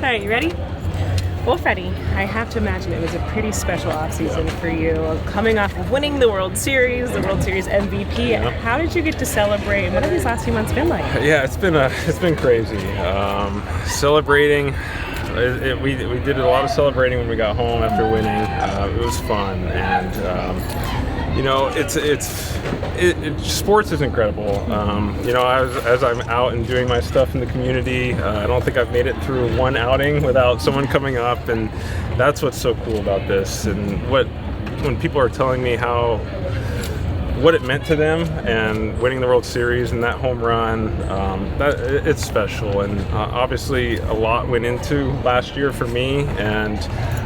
right, you ready? Well, Freddie, I have to imagine it was a pretty special offseason for you, coming off of winning the World Series MVP. Yeah. How did you get to celebrate, and what have these last few months been like? Yeah, it's been crazy. Celebrating. We did a lot of celebrating when we got home after winning. It was fun, and sports is incredible. As I'm out and doing my stuff in the community, I don't think I've made it through one outing without someone coming up, and that's what's so cool about this. And when people are telling me what it meant to them and winning the World Series and that home run, it's special. And obviously a lot went into last year for me, and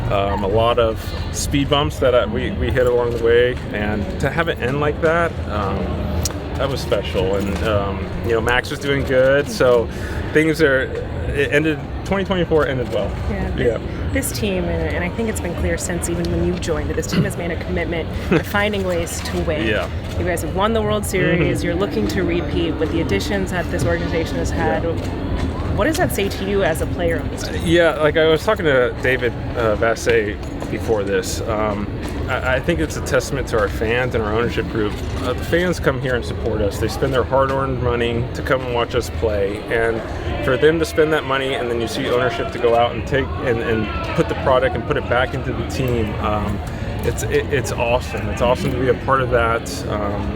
a lot of speed bumps that we hit along the way, and to have it end like that, that was special. And Max was doing good, so it ended. 2024 ended well. Yeah. This team, and I think it's been clear since even when you joined, that this team has made a commitment to finding ways to win. Yeah. You guys have won the World Series. You're looking to repeat with the additions that this organization has had. Yeah. What does that say to you as a player on this team? Yeah, like I was talking to David Vassay before this. I think it's a testament to our fans and our ownership group. The fans come here and support us. They spend their hard-earned money to come and watch us play, and for them to spend that money, and then you see ownership to go out and take and put the product and put it back into the team. It's awesome. It's awesome to be a part of that.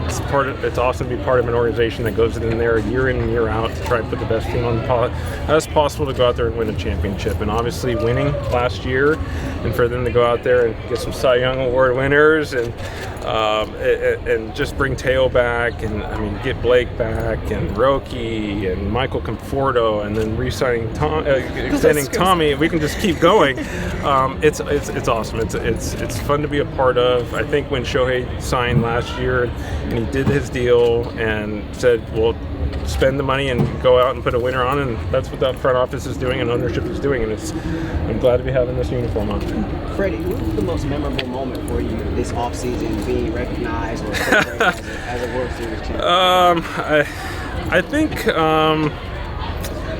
It's awesome to be part of an organization that goes in there year in and year out to try and put the best team on as possible to go out there and win a championship. And obviously winning last year, and for them to go out there and get some Cy Young Award winners and just bring Teo back, and get Blake back, and Roki and Michael Conforto, and then re-signing extending Tommy. We can just keep going. It's awesome. It's fun to be a part of. I think when Shohei signed last year and he did his deal and said, well, spend the money and go out and put a winner on, and that's what the front office is doing and ownership is doing, and I'm glad to be having this uniform on. Freddie, what was the most memorable moment for you this offseason, being recognized or celebrated as a World Series champion? I think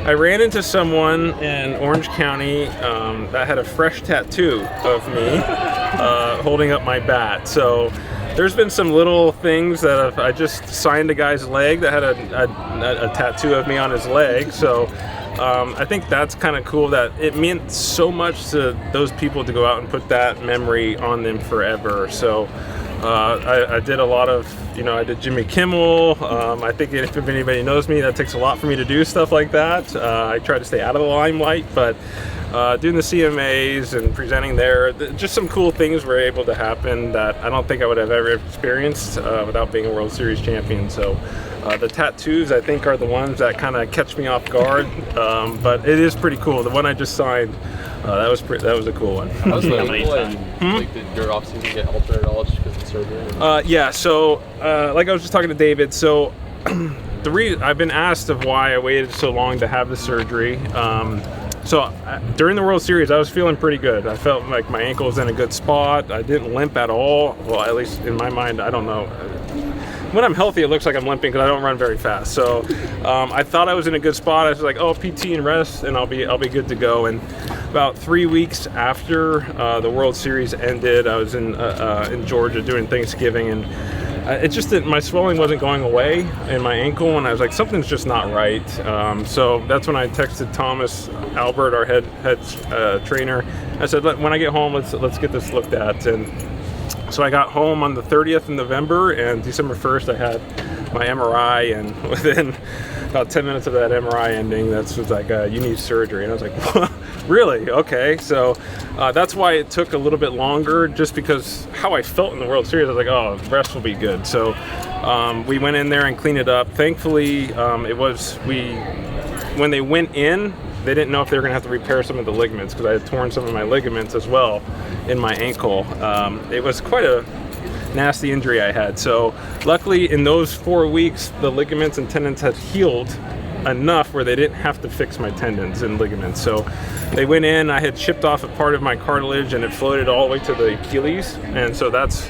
I ran into someone in Orange County that had a fresh tattoo of me holding up my bat. So there's been some little things that I just signed a guy's leg that had a tattoo of me on his leg. So I think that's kind of cool, that it meant so much to those people to go out and put that memory on them forever. So I did a lot of, I did Jimmy Kimmel. I think if anybody knows me, that takes a lot for me to do stuff like that. I try to stay out of the limelight, but doing the CMAs and presenting there, just some cool things were able to happen that I don't think I would have ever experienced without being a World Series champion. So the tattoos, I think, are the ones that kind of catch me off guard, but it is pretty cool. The one I just signed, that was a cool one. How was the ankle, and did your offseason get altered at all just because of the surgery? Yeah, so like I was just talking to David, so I've been asked of why I waited so long to have the surgery. So during the World Series, I was feeling pretty good. I felt like my ankle was in a good spot. I didn't limp at all. Well, at least in my mind, I don't know. When I'm healthy, it looks like I'm limping because I don't run very fast. So I thought I was in a good spot. I was like, PT and rest, and I'll be good to go. And about 3 weeks after the World Series ended, I was in Georgia doing Thanksgiving, and my swelling wasn't going away in my ankle, and I was like, something's just not right. So that's when I texted Thomas Albert, our head trainer. I said, when I get home, let's get this looked at. And so I got home on the 30th of November, and December 1st I had my MRI, and within about 10 minutes of that MRI ending, that's was like, you need surgery. And I was like, what? Really? Okay. So that's why it took a little bit longer, just because how I felt in the World Series. I was like, oh, the rest will be good. So we went in there and cleaned it up. Thankfully, when they went in, they didn't know if they were going to have to repair some of the ligaments, because I had torn some of my ligaments as well in my ankle. It was quite a nasty injury I had. So luckily in those 4 weeks, the ligaments and tendons had healed enough where they didn't have to fix my tendons and ligaments. So they went in, I had chipped off a part of my cartilage, and it floated all the way to the Achilles. And so that's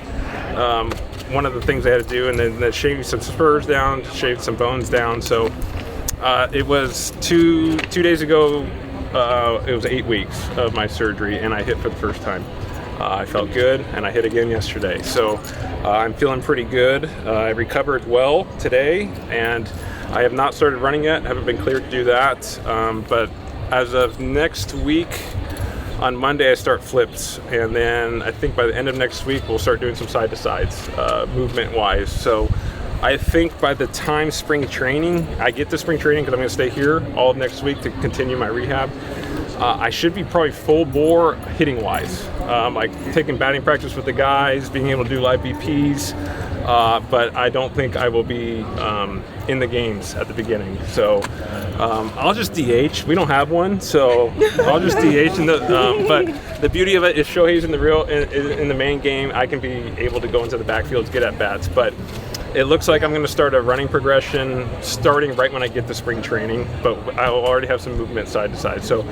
one of the things they had to do. And then they shaved some spurs down, shaved some bones down. So it was two days ago, it was 8 weeks of my surgery, and I hit for the first time. I felt good, and I hit again yesterday. So I'm feeling pretty good. I recovered well today, and I have not started running yet. Haven't been cleared to do that. But as of next week, on Monday, I start flips, and then I think by the end of next week, we'll start doing some side-to-sides, movement-wise. So I think by the time spring training, I get to spring training, because I'm going to stay here all of next week to continue my rehab, I should be probably full bore hitting-wise, like taking batting practice with the guys, being able to do live BPs, but I don't think I will be in the games at the beginning. So I'll just DH. We don't have one, so I'll just DH. But the beauty of it is Shohei's in the main game. I can be able to go into the backfield to get at bats. But it looks like I'm going to start a running progression starting right when I get to spring training. But I will already have some movement side to side. So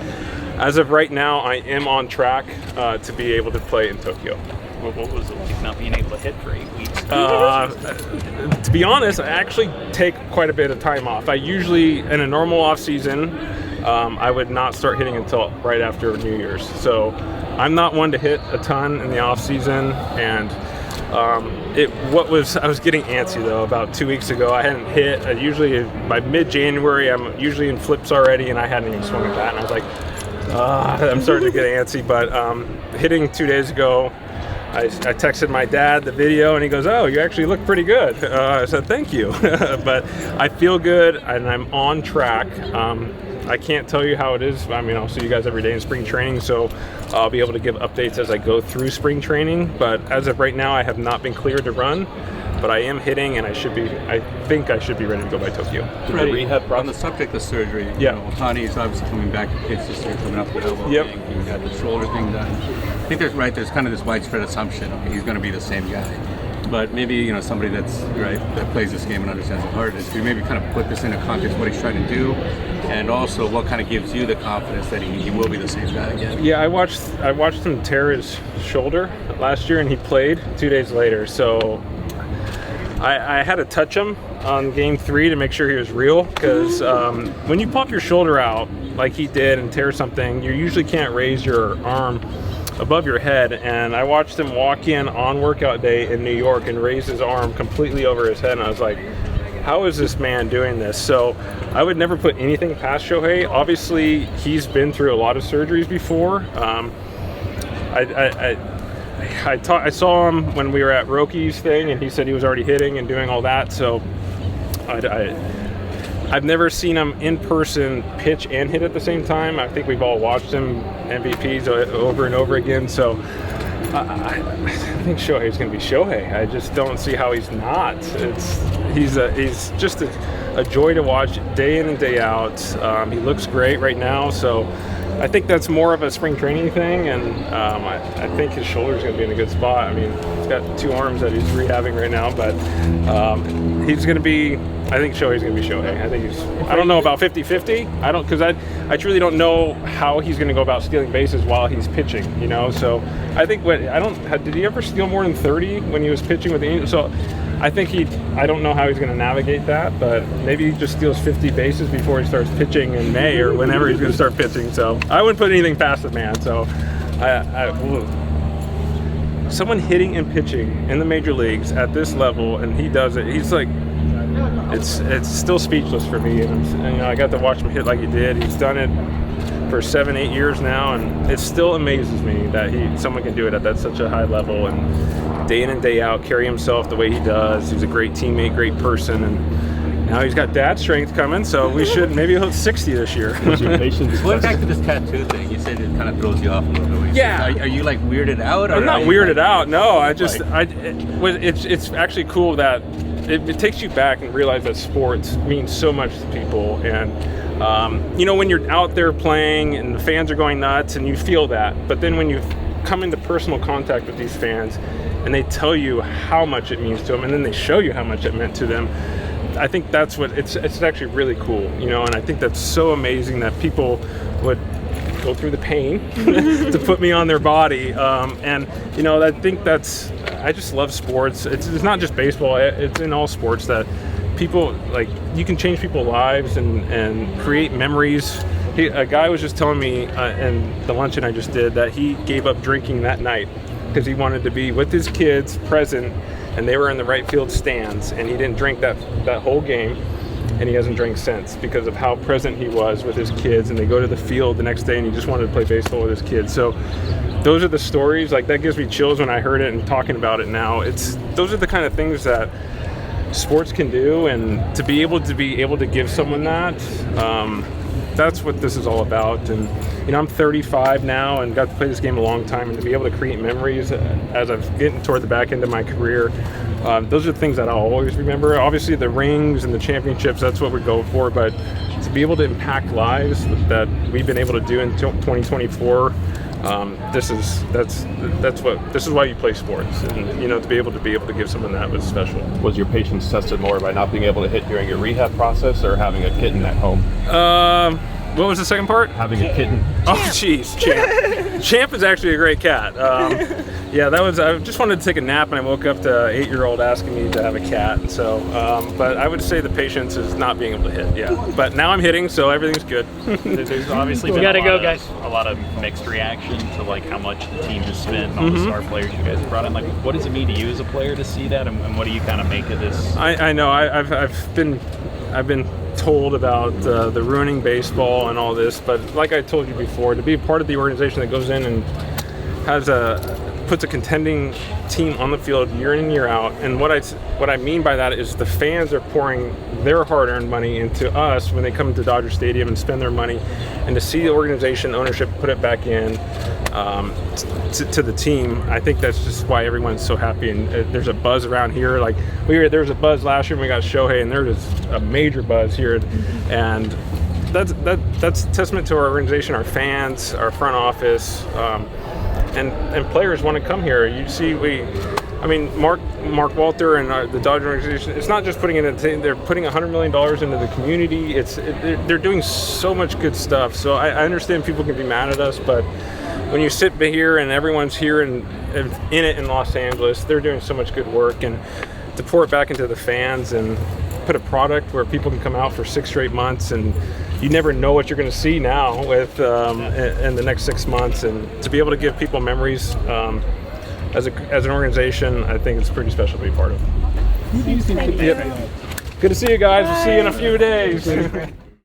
as of right now, I am on track to be able to play in Tokyo. What was it like not being able to hit for 8 weeks? To be honest, I actually take quite a bit of time off. I usually, in a normal off season, I would not start hitting until right after New Year's. So I'm not one to hit a ton in the off season, and I was getting antsy though. About 2 weeks ago, I hadn't hit. Usually by mid-January, I'm usually in flips already, and I hadn't even swung a bat, and I was like, I'm starting to get antsy. But hitting 2 days ago, I texted my dad the video, and he goes, "Oh, you actually look pretty good." I said, "Thank you." But I feel good, and I'm on track. I can't tell you how it is. I mean, I'll see you guys every day in spring training, so I'll be able to give updates as I go through spring training. But as of right now, I have not been cleared to run, but I am hitting, and I think I should be ready to go by Tokyo. Freddie, rehab On the subject of surgery, Yeah. Ohtani is obviously coming back to pitch this year, coming up the elbow Yep. thing. He got the shoulder thing done. I think there's kind of this widespread assumption he's going to be the same guy. But maybe, somebody that plays this game and understands how hard it is. Can you maybe kind of put this into context, what he's trying to do, and also what kind of gives you the confidence that he will be the same guy again? Yeah, I watched him tear his shoulder last year, and he played 2 days later. So I had to touch him on game 3 to make sure he was real, because when you pop your shoulder out like he did and tear something, you usually can't raise your arm above your head. And I watched him walk in on workout day in New York and raise his arm completely over his head, and I was like, how is this man doing this? So I would never put anything past Shohei. Obviously, he's been through a lot of surgeries before. I saw him when we were at Rocky's thing, and he said he was already hitting and doing all that. So I've never seen him in person pitch and hit at the same time. I think we've all watched him MVPs over and over again. So I think Shohei's going to be Shohei. I just don't see how he's not. He's just a joy to watch day in and day out. He looks great right now. So I think that's more of a spring training thing, and I think his shoulder's going to be in a good spot. I mean, he's got 2 arms that he's rehabbing right now, but he's going to be. I think Shohei's going to be Shohei. I don't know about 50-50. Because I truly don't know how he's going to go about stealing bases while he's pitching. So I think did he ever steal more than 30 when he was pitching with the Angels? So I think I don't know how he's going to navigate that, but maybe he just steals 50 bases before he starts pitching in May or whenever he's going to start pitching. So I wouldn't put anything past the man. So someone hitting and pitching in the major leagues at this level, and he does it. He's like, it's still speechless for me. And I got to watch him hit like he did. He's done it for 7-8 years now, and it still amazes me that someone can do it at such a high level and day in and day out carry himself the way he does. He's a great teammate, great person, and now he's got dad strength coming, so maybe he'll hit 60 this year. Going back to this tattoo thing, you said it kind of throws you off a little bit. Yeah. Are you like weirded out? Or I'm not weirded out. No, it's actually cool that it takes you back and realize that sports means so much to people. And when you're out there playing and the fans are going nuts and you feel that, but then when you come into personal contact with these fans and they tell you how much it means to them, and then they show you how much it meant to them, I think that's what it's actually really cool, and I think that's so amazing that people would go through the pain to put me on their body, and I think I just love sports. It's not just baseball, it's in all sports that people, like, you can change people's lives and create memories A guy was just telling me in the luncheon I just did that he gave up drinking that night because he wanted to be with his kids present, and they were in the right field stands, and he didn't drink that whole game, and he hasn't drank since because of how present he was with his kids. And they go to the field the next day, and he just wanted to play baseball with his kids. So those are the stories, like that gives me chills when I heard it and talking about it now. Those are the kind of things that sports can do, and to be able to give someone that, that's what this is all about. And I'm 35 now and got to play this game a long time, and to be able to create memories as I'm getting toward the back end of my career, those are the things that I'll always remember. Obviously the rings and the championships, that's what we go for, but to be able to impact lives that we've been able to do in 2024, this is why you play sports, and to be able to give someone that was special. Was your patience tested more by not being able to hit during your rehab process, or having a kitten at home? What was the second part? Having a kitten. Oh, jeez, Champ. Champ is actually a great cat. Yeah, I just wanted to take a nap, and I woke up to an 8-year-old asking me to have a cat. And so, but I would say the patience is not being able to hit. Yeah, but now I'm hitting, so everything's good. There's obviously been a lot of mixed reaction to like how much the team has spent, and all the star players you guys have brought in. Like, what does it mean to you as a player to see that, and what do you kind of make of this? I know I've been told about the ruining baseball and all this, but like I told you before, to be a part of the organization that goes in and puts a contending team on the field year in and year out, and what I mean by that is the fans are pouring their hard-earned money into us when they come to Dodger Stadium and spend their money, and to see the organization ownership put it back in to the team, I think that's just why everyone's so happy. And there's a buzz around here. Like there was a buzz last year when we got Shohei, and there's a major buzz here, and that's a testament to our organization, our fans, our front office, and players want to come here. You see, Mark Walter and the Dodger organization, it's not just putting it in, they're putting $100 million into the community. They're doing so much good stuff. So I understand people can be mad at us, but when you sit here and everyone's here and in it in Los Angeles, they're doing so much good work, and to pour it back into the fans and put a product where people can come out for 6 straight months, and you never know what you're going to see now with in the next 6 months, and to be able to give people memories as an organization, I think it's pretty special to be part of. Thank you. Yep. Good to see you guys. We'll see you in a few days.